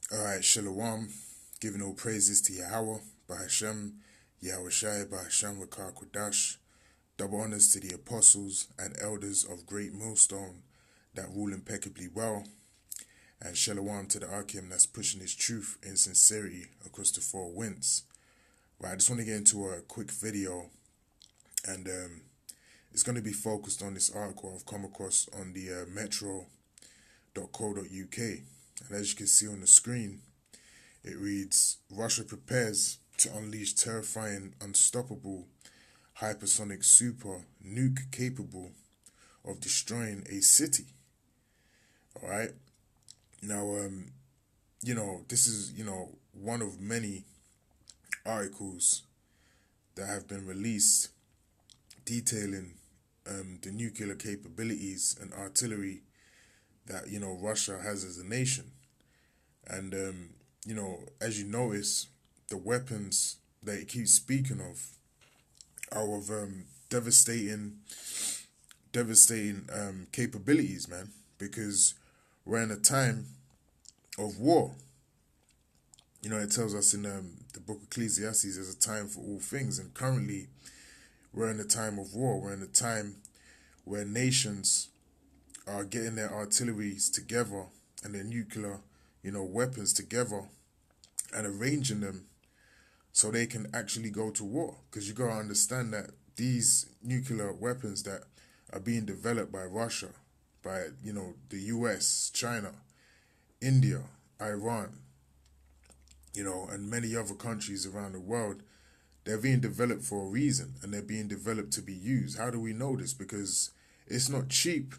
Alright, Shalom, giving all praises to Yahweh, Bahashem, Yahweh Shai, Bahashem, Rakar Kodash, double honors to the apostles and elders of GreatMillStone that rule impeccably well, and Shalom to the Arkim that's pushing his truth and sincerity across the four winds. Right, I just want to get into a quick video, and it's going to be focused on this article I've come across on the metro.co.uk, and as you can see on the screen, it reads, Russia prepares to unleash terrifying, unstoppable, hypersonic super nuke capable of destroying a city. All right. Now, this is, one of many articles that have been released detailing the nuclear capabilities and artillery that, Russia has as a nation. And, as you notice, the weapons that it keeps speaking of are of devastating capabilities, man, because we're in a time of war. It tells us in the book of Ecclesiastes, there's a time for all things, and currently we're in a time of war. We're in a time where nations are getting their artilleries together and their nuclear, weapons together and arranging them so they can actually go to war. Because you got to understand that these nuclear weapons that are being developed by Russia, by, the US, China, India, Iran, and many other countries around the world, they're being developed for a reason, and they're being developed to be used. How do we know this? Because it's not cheap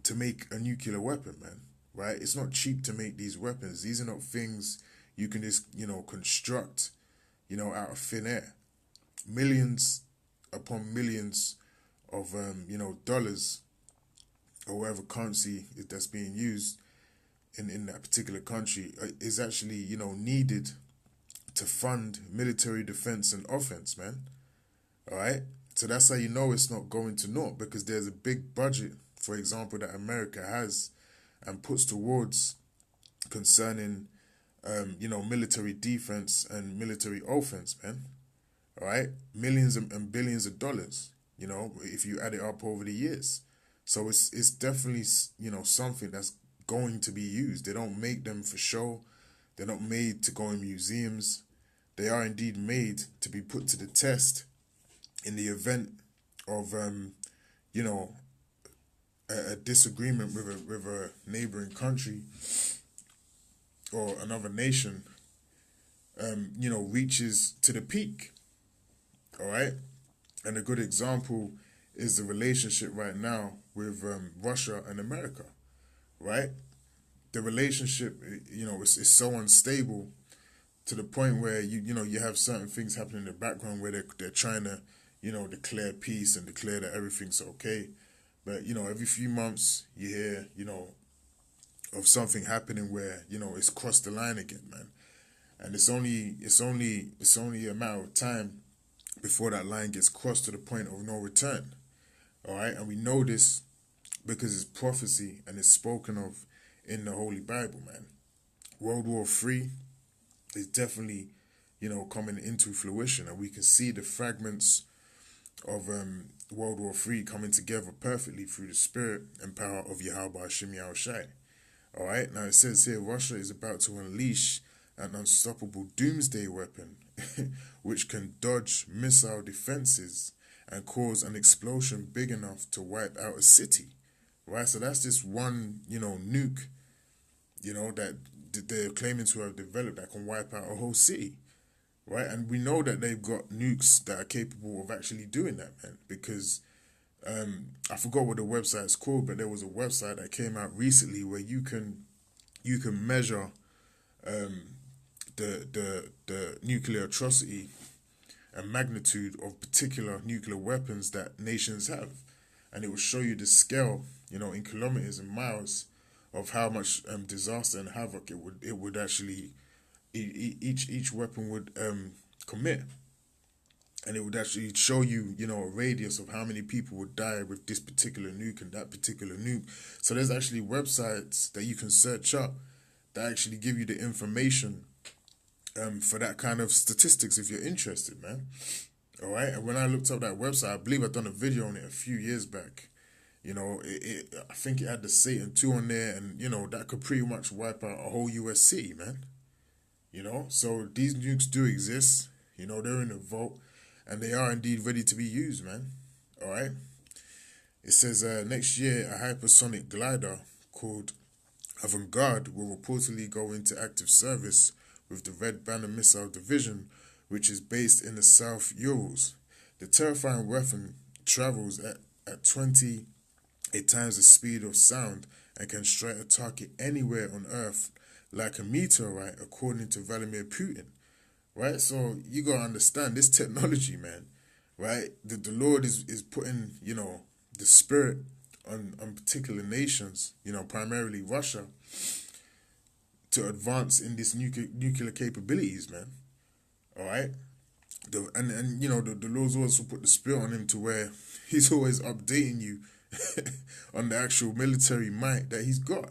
to make a nuclear weapon, man, right? It's not cheap to make these weapons. These are not things you can just, construct, out of thin air. Millions upon millions of, dollars or whatever currency that's being used in that particular country is actually, needed to fund military defense and offense, man. All right? So that's how you know it's not going to naught, because there's a big budget, for example, that America has and puts towards concerning, military defense and military offense, man. All right? Millions and billions of dollars, if you add it up over the years. So it's definitely, something that's going to be used. They don't make them for show. They're not made to go in museums. They are indeed made to be put to the test in the event of, a disagreement with a neighboring country or another nation, reaches to the peak. All right? And a good example is the relationship right now with Russia and America, right? The relationship, is so unstable to the point where you have certain things happening in the background where they're trying to, declare peace and declare that everything's okay. But, every few months you hear, of something happening where, it's crossed the line again, man. And it's only a matter of time before that line gets crossed to the point of no return. All right? And we know this because it's prophecy and it's spoken of in the Holy Bible, man. World War III is definitely, coming into fruition, and we can see the fragments of World War III coming together perfectly through the spirit and power of Yahweh Hashem Yahweh Shai. All right, now it says here, Russia is about to unleash an unstoppable doomsday weapon which can dodge missile defenses and cause an explosion big enough to wipe out a city. Right, so that's just one, nuke, that they're claiming to have developed that can wipe out a whole city. Right, and we know that they've got nukes that are capable of actually doing that, man, because I forgot what the website's called, but there was a website that came out recently where you can measure the nuclear atrocity and magnitude of particular nuclear weapons that nations have, and it will show you the scale, in kilometers and miles, of how much disaster and havoc it would actually each weapon would commit. And it would actually show you, a radius of how many people would die with this particular nuke and that particular nuke. So there's actually websites that you can search up that actually give you the information for that kind of statistics if you're interested, man. All right. And when I looked up that website, I believe I'd done a video on it a few years back. You know, I think it had the Satan 2 on there, and, you know, that could pretty much wipe out a whole US city, man. You know, so these nukes do exist. You know, they're in the vault, and they are indeed ready to be used, man. All right. It says next year, a hypersonic glider called Avant-Garde will reportedly go into active service with the Red Banner Missile Division, which is based in the South Urals. The terrifying weapon travels at 28 times the speed of sound and can strike a target anywhere on Earth like a meteorite, according to Vladimir Putin. Right? So you got to understand this technology, man. Right? The Lord is putting, you know, the spirit on particular nations, you know, primarily Russia, to advance in this nuclear capabilities, man. All right? And you know, the Lord's also put the spirit on him to where he's always updating you on the actual military might that he's got.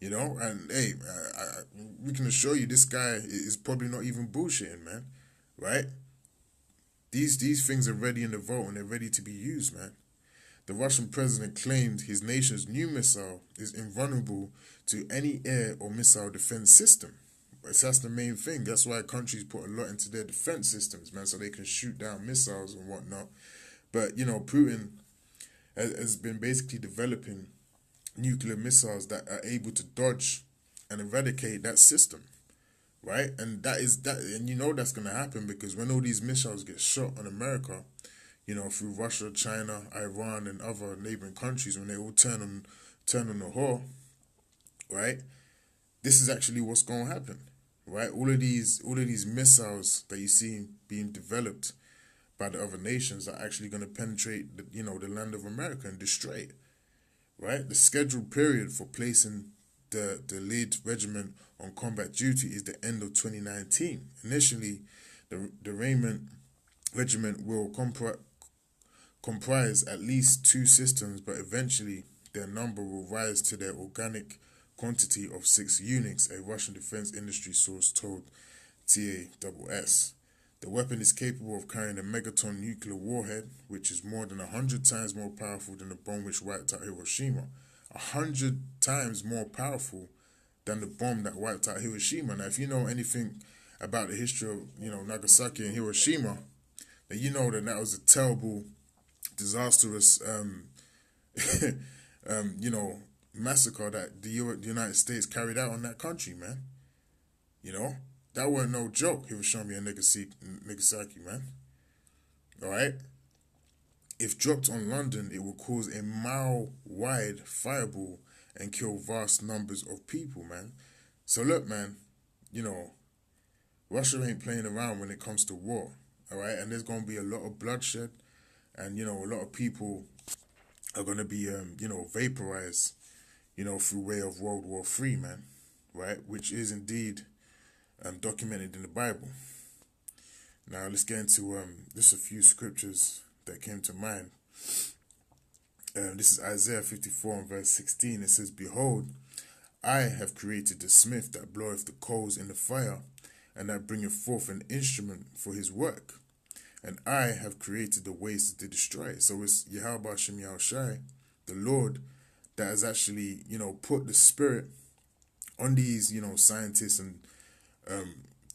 You know, and hey, we can assure you this guy is probably not even bullshitting, man. Right? These things are ready in the vault and they're ready to be used, man. The Russian president claimed his nation's new missile is invulnerable to any air or missile defense system. That's the main thing. That's why countries put a lot into their defense systems, man, so they can shoot down missiles and whatnot. But, you know, Putin has been basically developing nuclear missiles that are able to dodge and eradicate that system, right? And and you know that's going to happen because when all these missiles get shot on America, you know, through Russia, China, Iran, and other neighboring countries, when they all turn on the whore, right? This is actually what's going to happen, right? All of these missiles that you see being developed by the other nations are actually going to penetrate, the land of America and destroy it, right? The scheduled period for placing the lead regiment on combat duty is the end of 2019. Initially, the regiment will comprise at least 2 systems, but eventually their number will rise to their organic quantity of 6 units, a Russian defense industry source told TASS. The weapon is capable of carrying a megaton nuclear warhead, which is more than 100 times more powerful than the bomb which wiped out Hiroshima. 100 times more powerful than the bomb that wiped out Hiroshima. Now, if you know anything about the history of, Nagasaki and Hiroshima, then you know that was a terrible, disastrous, massacre that the United States carried out on that country, man. You know, that wasn't no joke, Hiroshima and Nagasaki, man. All right? If dropped on London, it will cause a mile-wide fireball and kill vast numbers of people, man. So look, man, Russia ain't playing around when it comes to war, all right? And there's going to be a lot of bloodshed, and, a lot of people are going to be, vaporized, through way of World War III, man, right? Which is indeed documented in the Bible. Now, let's get into just a few scriptures that came to mind. This is Isaiah 54 and verse 16. It says, "Behold, I have created the smith that bloweth the coals in the fire, and that bringeth forth an instrument for his work. And I have created the waste to destroy it." So it's Yahweh Shem Yahushai, the Lord, that has actually, put the spirit on these, scientists and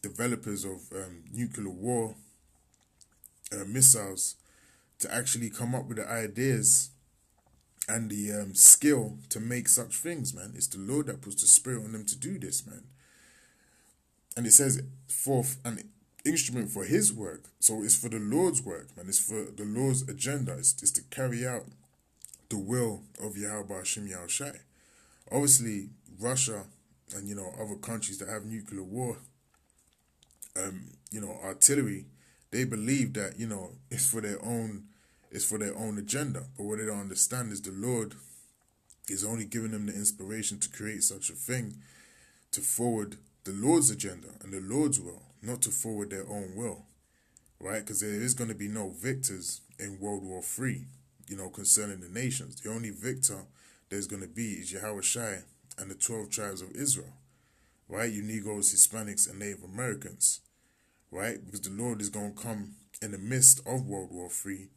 developers of nuclear war missiles to actually come up with the ideas and the skill to make such things, man. It's the Lord that puts the spirit on them to do this, man. And it says, "Forth an instrument for his work." So it's for the Lord's work, man. It's for the Lord's agenda. It's to carry out the will of Yahweh Hashem Yahushai. Obviously, Russia and, other countries that have nuclear war, artillery, they believe that, it's for their own agenda. But what they don't understand is the Lord is only giving them the inspiration to create such a thing to forward the Lord's agenda and the Lord's will, not to forward their own will, right? Because there is going to be no victors in World War III, concerning the nations. The only victor there's going to be is Yahweh Shai and the 12 tribes of Israel, right? You Negroes, Hispanics, and Native Americans, right? Because the Lord is going to come in the midst of World War III,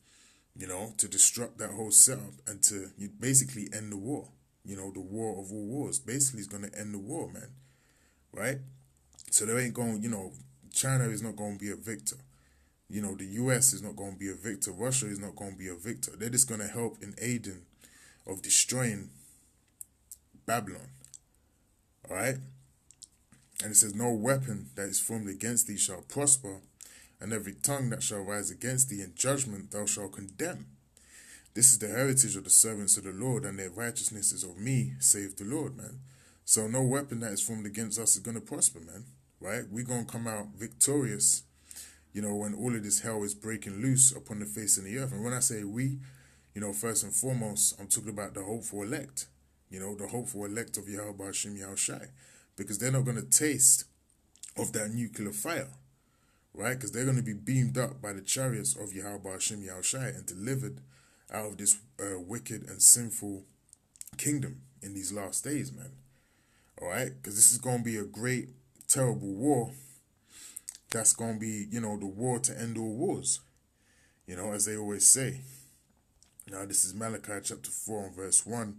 to disrupt that whole setup and to basically end the war. The war of all wars. Basically, is going to end the war, man, right? So there ain't going, China is not going to be a victor. The US is not going to be a victor. Russia is not going to be a victor. They're just going to help in aiding of destroying Babylon, all right? And it says, no weapon that is formed against thee shall prosper, and every tongue that shall rise against thee in judgment thou shalt condemn. This is the heritage of the servants of the Lord, and their righteousness is of me, saith the Lord, man. So no weapon that is formed against us is going to prosper, man, right? We're going to come out victorious, when all of this hell is breaking loose upon the face of the earth. And when I say we, first and foremost, I'm talking about the hopeful elect, the hopeful elect of Yahweh Hashem Yahushai, because they're not going to taste of that nuclear fire, right? Because they're going to be beamed up by the chariots of Yahweh Hashem Yahushai and delivered out of this wicked and sinful kingdom in these last days, man. All right? Because this is going to be a great, terrible war. That's going to be, the war to end all wars, as they always say. Now, this is Malachi chapter 4 and verse 1.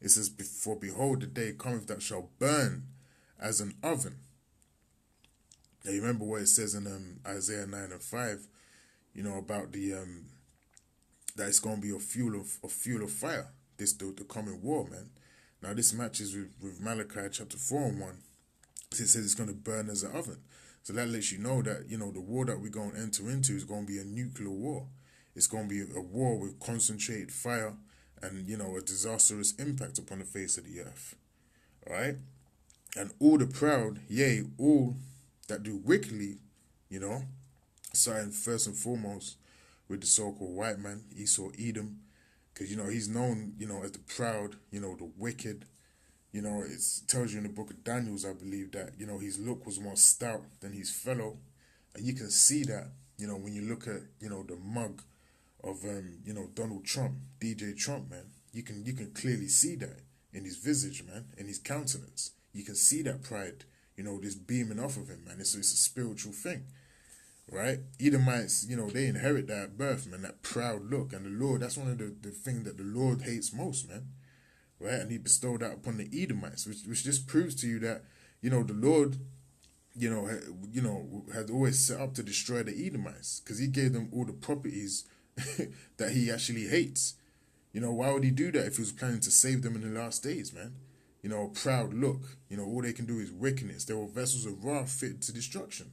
It says, for behold, the day cometh that shall burn as an oven. Now, you remember what it says in Isaiah 9 and 5, about the that it's going to be a fuel of fire, the coming war, man. Now, this matches with Malachi chapter 4 and 1. It says it's going to burn as an oven. So that lets you know that, the war that we're going to enter into is going to be a nuclear war. It's going to be a war with concentrated fire and, a disastrous impact upon the face of the earth. All right? And all the proud, yea, all that do wickedly, starting first and foremost with the so-called white man, Esau Edom, because, he's known, as the proud, the wicked. It tells you in the book of Daniel, I believe, that, his look was more stout than his fellow. And you can see that, when you look at, the mug of, Donald Trump, DJ Trump, man. You can clearly see that in his visage, man, in his countenance. You can see that pride, just beaming off of him, man. It's a spiritual thing, right? Edomites, they inherit that at birth, man, that proud look. And the Lord, that's one of the things that the Lord hates most, man. Right, and he bestowed that upon the Edomites, which just proves to you that, the Lord, had always set up to destroy the Edomites, because he gave them all the properties that he actually hates. Why would he do that if he was planning to save them in the last days, man? A proud look. All they can do is wickedness. They were vessels of wrath fitted to destruction.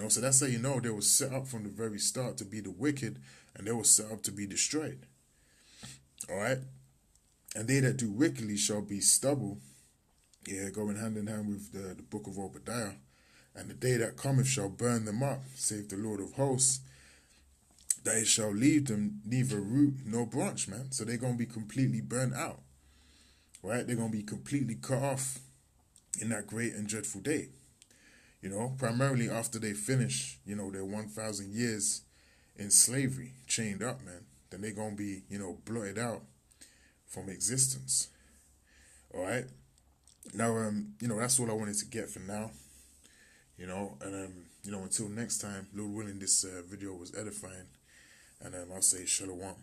So that's how they were set up from the very start to be the wicked, and they were set up to be destroyed. All right. And they that do wickedly shall be stubble, going hand in hand with the book of Obadiah. And the day that cometh shall burn them up, saith the Lord of hosts, that it shall leave them neither root nor branch, man. So they're going to be completely burnt out, right? They're going to be completely cut off in that great and dreadful day. Primarily after they finish, their 1,000 years in slavery, chained up, man. Then they're going to be, blotted out from existence. All right. Now, that's all I wanted to get for now. And until next time, Lord willing, this video was edifying, and I'll say shalom.